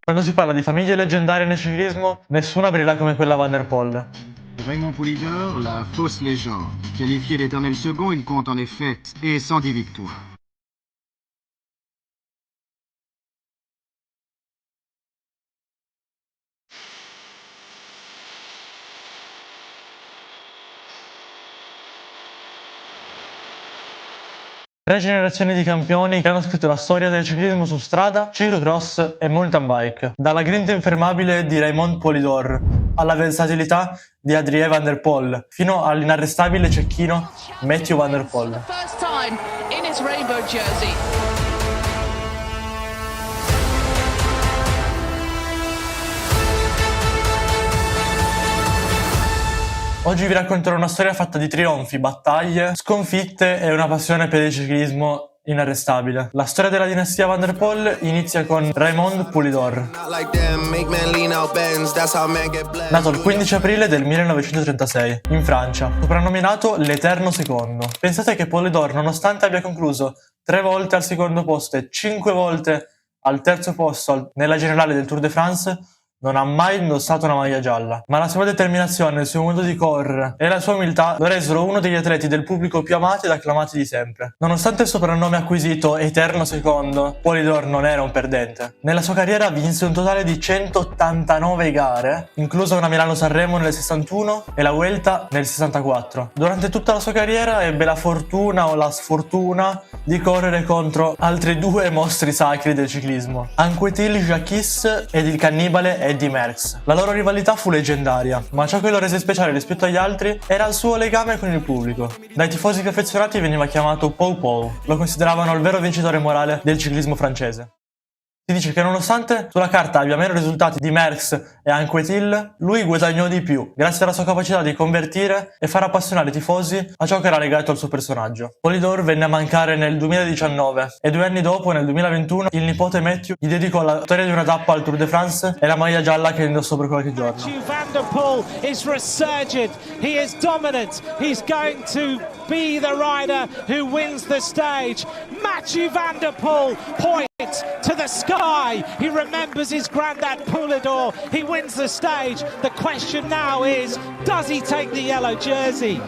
Quando si parla di famiglie leggendarie nel ciclismo, nessuna brilla come quella Van der Poel. Raymond Poulidor, la fausse légende. Qualifié d'éternel second, il compte en effet et 110 victoires. Tre generazioni di campioni che hanno scritto la storia del ciclismo su strada, ciclocross e mountain bike. Dalla grinta infermabile di Raymond Poulidor alla versatilità di Adrien Van der Poel, fino all'inarrestabile cecchino Mathieu Van der Poel. First time in his rainbow jersey. Oggi vi racconterò una storia fatta di trionfi, battaglie, sconfitte e una passione per il ciclismo inarrestabile. La storia della dinastia Van der Poel inizia con Raymond Poulidor, nato il 15 aprile del 1936 in Francia, soprannominato l'Eterno Secondo. Pensate che Poulidor, nonostante abbia concluso 3 volte al secondo posto e 5 volte al terzo posto nella generale del Tour de France, non ha mai indossato una maglia gialla, ma la sua determinazione, il suo modo di correre e la sua umiltà lo resero uno degli atleti del pubblico più amati ed acclamati di sempre. Nonostante il soprannome acquisito Eterno Secondo, Poulidor non era un perdente. Nella sua carriera vinse un totale di 189 gare, inclusa una Milano-Sanremo nel 61 e la Vuelta nel 64. Durante tutta la sua carriera ebbe la fortuna o la sfortuna di correre contro altri 2 mostri sacri del ciclismo, Anquetil Jacquis ed il cannibale Eddy Merckx. La loro rivalità fu leggendaria, ma ciò che lo rese speciale rispetto agli altri era il suo legame con il pubblico. Dai tifosi più affezionati veniva chiamato Pou Pou, lo consideravano il vero vincitore morale del ciclismo francese. Si dice che nonostante sulla carta abbia meno risultati di Merckx e Anquetil, lui guadagnò di più, grazie alla sua capacità di convertire e far appassionare i tifosi a ciò che era legato al suo personaggio. Poulidor venne a mancare nel 2019 e 2 anni dopo, nel 2021, il nipote Mathieu gli dedicò la storia di una tappa al Tour de France e la maglia gialla che indossò per qualche giorno. Mathieu Van der Poel is resurgent. He is dominant. He's going to be the rider who wins the stage. Mathieu Van der Poel points to the sky. He remembers his granddad Poulidor. He wins the stage. The question now is, does he take the yellow jersey?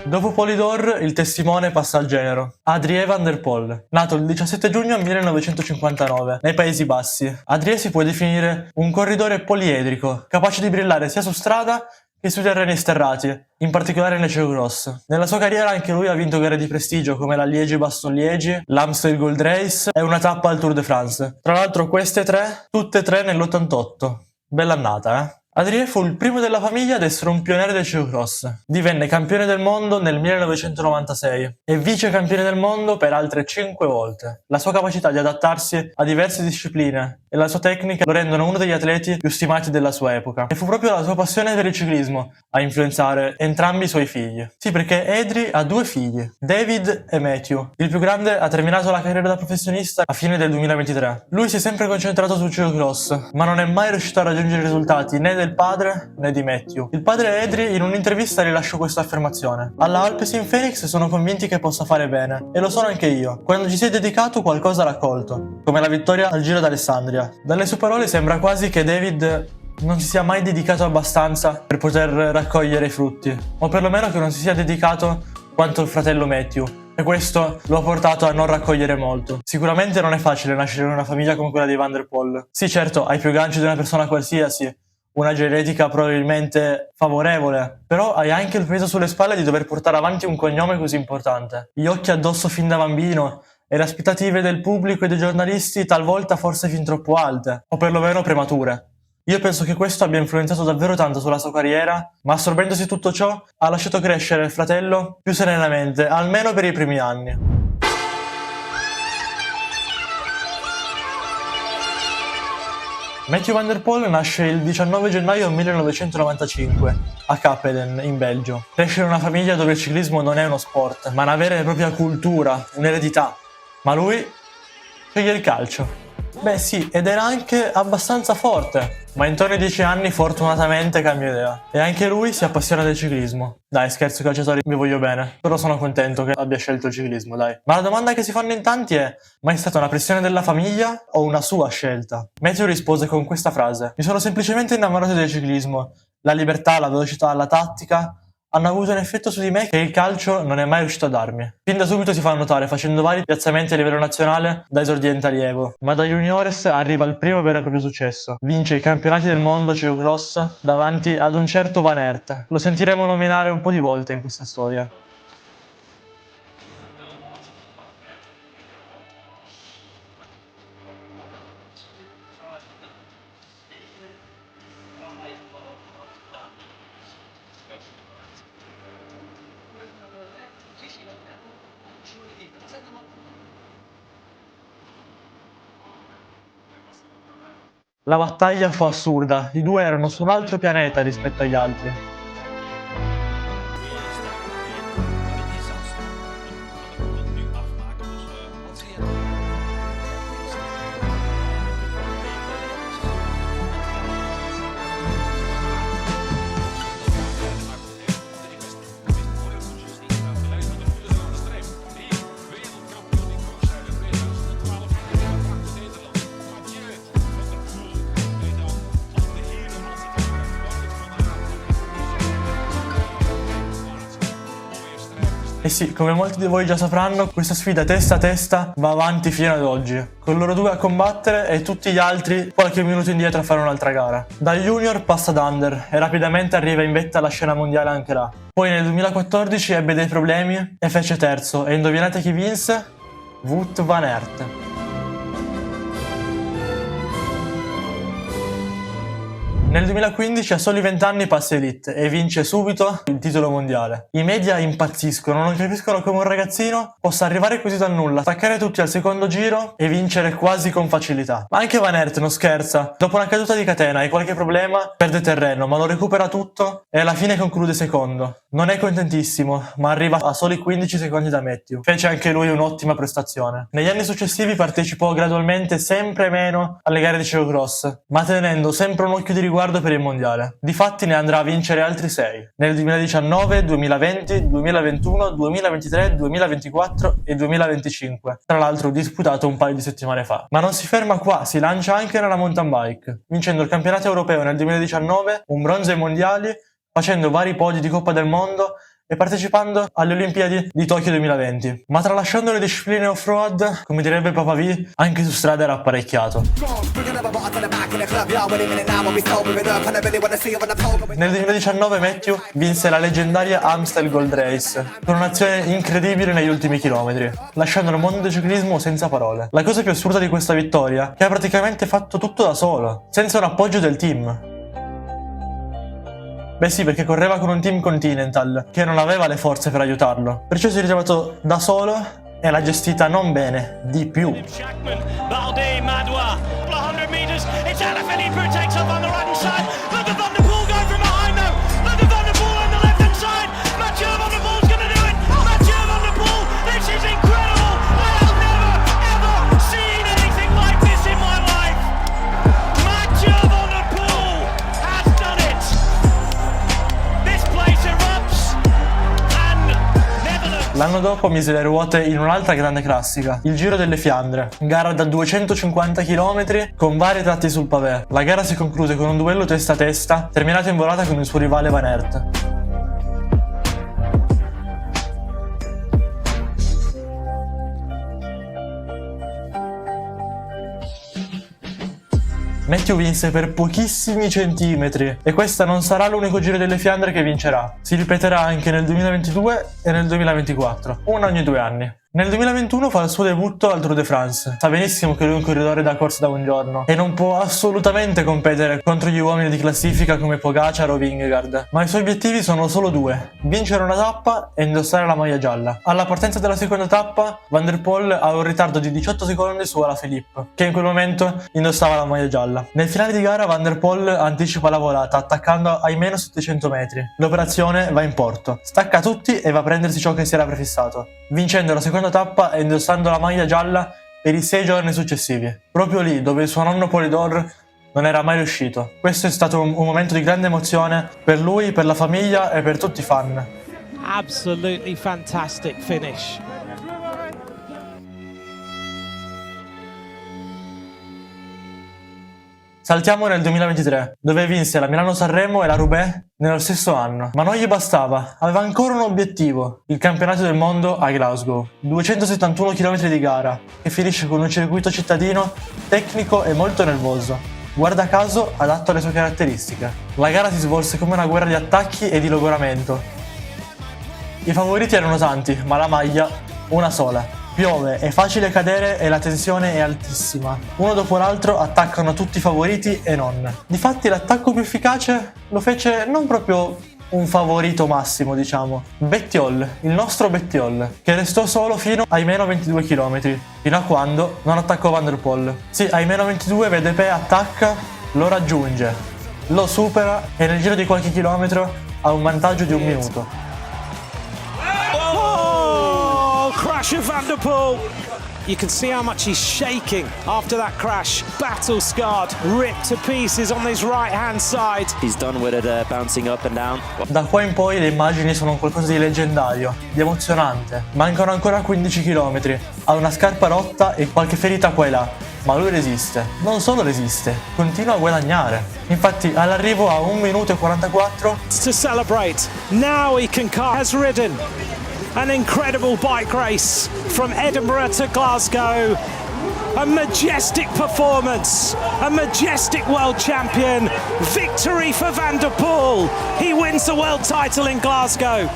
Dopo Poulidor, il testimone passa al genero. Adrien Van der Poel, nato il 17 giugno 1959 nei Paesi Bassi. Adrien si può definire un corridore poliedrico, capace di brillare sia su strada che sui terreni sterrati, in particolare nei ciclocross. Nella sua carriera anche lui ha vinto gare di prestigio come la Liegi-Bastogne-Liegi, l'Amstel Gold Race e una tappa al Tour de France. Tra l'altro queste 3, tutte e 3 nell'88. Bella annata, eh? Adrien fu il primo della famiglia ad essere un pioniere del ciclocross. Divenne campione del mondo nel 1996 e vice campione del mondo per altre 5 volte. La sua capacità di adattarsi a diverse discipline e la sua tecnica lo rendono uno degli atleti più stimati della sua epoca. E fu proprio la sua passione per il ciclismo a influenzare entrambi i suoi figli. Sì, perché Adrien ha 2 figli, David e Matthew. Il più grande ha terminato la carriera da professionista a fine del 2023. Lui si è sempre concentrato sul ciclocross, ma non è mai riuscito a raggiungere i risultati né del padre né di Matthew. Il padre Adrien in un'intervista rilasciò questa affermazione: alla Alpecin Phoenix sono convinti che possa fare bene, e lo sono anche io. Quando ci si è dedicato qualcosa ha raccolto, come la vittoria al Giro d'Alessandria. Dalle sue parole sembra quasi che David non si sia mai dedicato abbastanza per poter raccogliere i frutti, o perlomeno che non si sia dedicato quanto il fratello Matthew, e questo lo ha portato a non raccogliere molto. Sicuramente non è facile nascere in una famiglia come quella di Van der Poel. Sì, certo, hai più ganci di una persona qualsiasi, una genetica probabilmente favorevole, però hai anche il peso sulle spalle di dover portare avanti un cognome così importante. Gli occhi addosso fin da bambino e le aspettative del pubblico e dei giornalisti talvolta forse fin troppo alte, o perlomeno premature. Io penso che questo abbia influenzato davvero tanto sulla sua carriera, ma assorbendosi tutto ciò ha lasciato crescere il fratello più serenamente, almeno per i primi anni. Mathieu Van der Poel nasce il 19 gennaio 1995 a Kapellen, in Belgio. Cresce in una famiglia dove il ciclismo non è uno sport, ma una vera e propria cultura, un'eredità. Ma lui sceglie il calcio. Beh sì, ed era anche abbastanza forte. Ma intorno ai 10 anni fortunatamente cambia idea. E anche lui si appassiona del ciclismo. Dai, scherzo calciatori, vi voglio bene. Però sono contento che abbia scelto il ciclismo, dai. Ma la domanda che si fanno in tanti è: ma è stata una pressione della famiglia o una sua scelta? Matthew rispose con questa frase: mi sono semplicemente innamorato del ciclismo. La libertà, la velocità, la tattica hanno avuto un effetto su di me che il calcio non è mai riuscito a darmi. Fin da subito si fa notare facendo vari piazzamenti a livello nazionale da esordiente allievo, ma da juniores arriva al primo vero e proprio successo. Vince i campionati del mondo ciclocross davanti ad un certo Van Aert. Lo sentiremo nominare un po' di volte in questa storia. La battaglia fu assurda, i due erano su un altro pianeta rispetto agli altri. E sì, come molti di voi già sapranno, questa sfida testa a testa va avanti fino ad oggi, con loro due a combattere e tutti gli altri qualche minuto indietro a fare un'altra gara. Da junior passa ad under e rapidamente arriva in vetta alla scena mondiale anche là. Poi nel 2014 ebbe dei problemi e fece terzo, e indovinate chi vinse? Wout van Aert. Nel 2015 a soli 20 anni passa Elite e vince subito il titolo mondiale. I media impazziscono, non capiscono come un ragazzino possa arrivare così dal nulla, attaccare tutti al secondo giro e vincere quasi con facilità. Ma anche Van Aert non scherza, dopo una caduta di catena e qualche problema perde terreno, ma lo recupera tutto e alla fine conclude secondo. Non è contentissimo, ma arriva a soli 15 secondi da Matthew. Fece anche lui un'ottima prestazione. Negli anni successivi partecipò gradualmente sempre meno alle gare di ciclocross, ma tenendo sempre un occhio di riguardo per il mondiale. Difatti ne andrà a vincere altri 6 nel 2019, 2020, 2021, 2023, 2024 e 2025, tra l'altro disputato un paio di settimane fa. Ma non si ferma qua, si lancia anche nella mountain bike, vincendo il campionato europeo nel 2019, un bronzo ai mondiali, facendo vari podi di Coppa del Mondo e partecipando alle Olimpiadi di Tokyo 2020. Ma tralasciando le discipline off-road, come direbbe Papa V, anche su strada era apparecchiato. Nel 2019 Matthew vinse la leggendaria Amstel Gold Race, con un'azione incredibile negli ultimi chilometri, lasciando il mondo del ciclismo senza parole. La cosa più assurda di questa vittoria è che ha praticamente fatto tutto da solo, senza un appoggio del team. Beh sì, perché correva con un team Continental, che non aveva le forze per aiutarlo. Perciò si è ritrovato da solo e l'ha gestita non bene, di più. L'anno dopo mise le ruote in un'altra grande classica, il Giro delle Fiandre, gara da 250 km con vari tratti sul pavé. La gara si concluse con un duello testa a testa, terminato in volata con il suo rivale Van Aert. Matthew vinse per pochissimi centimetri e questa non sarà l'unico Giro delle Fiandre che vincerà. Si ripeterà anche nel 2022 e nel 2024, una ogni 2 anni. Nel 2021 fa il suo debutto al Tour de France. Sa benissimo che lui è un corridore da corsa da un giorno e non può assolutamente competere contro gli uomini di classifica come Pogacar o Vingegaard, ma i suoi obiettivi sono solo 2: vincere una tappa e indossare la maglia gialla. Alla partenza della seconda tappa, Van der Poel ha un ritardo di 18 secondi su Alaphilippe, che in quel momento indossava la maglia gialla. Nel finale di gara Van der Poel anticipa la volata attaccando ai meno 700 metri. L'operazione va in porto, stacca tutti e va a prendersi ciò che si era prefissato, vincendo la seconda tappa e indossando la maglia gialla per i 6 giorni successivi, proprio lì dove il suo nonno Polidor non era mai riuscito. Questo è stato un momento di grande emozione per lui, per la famiglia e per tutti i fan. Absolutely fantastic finish. Saltiamo nel 2023, dove vinse la Milano-Sanremo e la Roubaix nello stesso anno. Ma non gli bastava, aveva ancora un obiettivo, il campionato del mondo a Glasgow. 271 km di gara, che finisce con un circuito cittadino, tecnico e molto nervoso. Guarda caso adatto alle sue caratteristiche. La gara si svolse come una guerra di attacchi e di logoramento. I favoriti erano tanti, ma la maglia una sola. Piove, è facile cadere e la tensione è altissima. Uno dopo l'altro attaccano tutti i favoriti e non. Difatti l'attacco più efficace lo fece non proprio un favorito massimo, diciamo. Bettiol, il nostro Bettiol, che restò solo fino ai meno 22 km, fino a quando non attaccò Van der Poel. Sì, ai meno 22 VDP attacca, lo raggiunge, lo supera e nel giro di qualche chilometro ha un vantaggio di 1 minuto. Crash of Van der Poel. You can see how much he's shaking after that crash. Battle scarred, ripped to pieces on his right hand side. He's done with it, bouncing up and down. Da qua in poi le immagini sono qualcosa di leggendario, di emozionante. Mancano ancora 15 km, ha una scarpa rotta e qualche ferita qua e là, ma lui resiste. Non solo resiste, continua a guadagnare. Infatti all'arrivo a 1 minuto e 44 to celebrate. Now he has ridden an incredible bike race from Edinburgh to Glasgow. A majestic performance, a majestic world champion. Victory for Van der Poel. He wins the world title in Glasgow.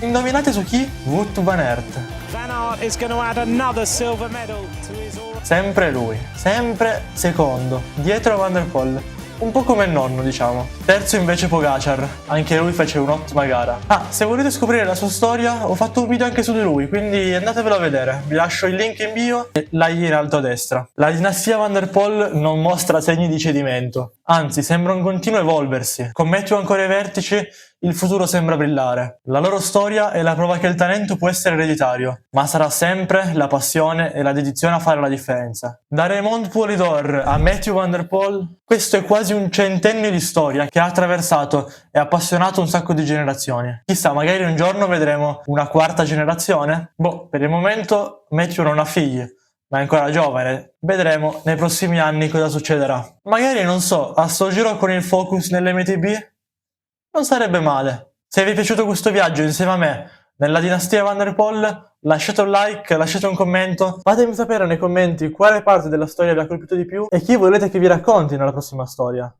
Indovinate su chi? Wout van Aert. Van Aert is going to add another silver medal to his Sempre lui, sempre secondo, dietro a Van der Poel. Un po' come il nonno, diciamo. Terzo invece Pogacar, anche lui fece un'ottima gara. Ah, se volete scoprire la sua storia, ho fatto un video anche su di lui, quindi andatevelo a vedere. Vi lascio il link in bio e là in alto a destra. La dinastia Van der Poel non mostra segni di cedimento, anzi sembra un continuo evolversi. Con Matthew ancora ai vertici, il futuro sembra brillare. La loro storia è la prova che il talento può essere ereditario, ma sarà sempre la passione e la dedizione a fare la differenza. Da Raymond Poulidor a Matthew Van der Poel, questo è quasi un centennio di storia che ha attraversato e appassionato un sacco di generazioni. Chissà, magari un giorno vedremo una quarta generazione? Boh, per il momento Matthew non ha figli, ma è ancora giovane. Vedremo nei prossimi anni cosa succederà. Magari, non so, a sto giro con il focus nell'MTB? Non sarebbe male. Se vi è piaciuto questo viaggio insieme a me nella dinastia Van der Poel, lasciate un like, lasciate un commento, fatemi sapere nei commenti quale parte della storia vi ha colpito di più e chi volete che vi racconti nella prossima storia.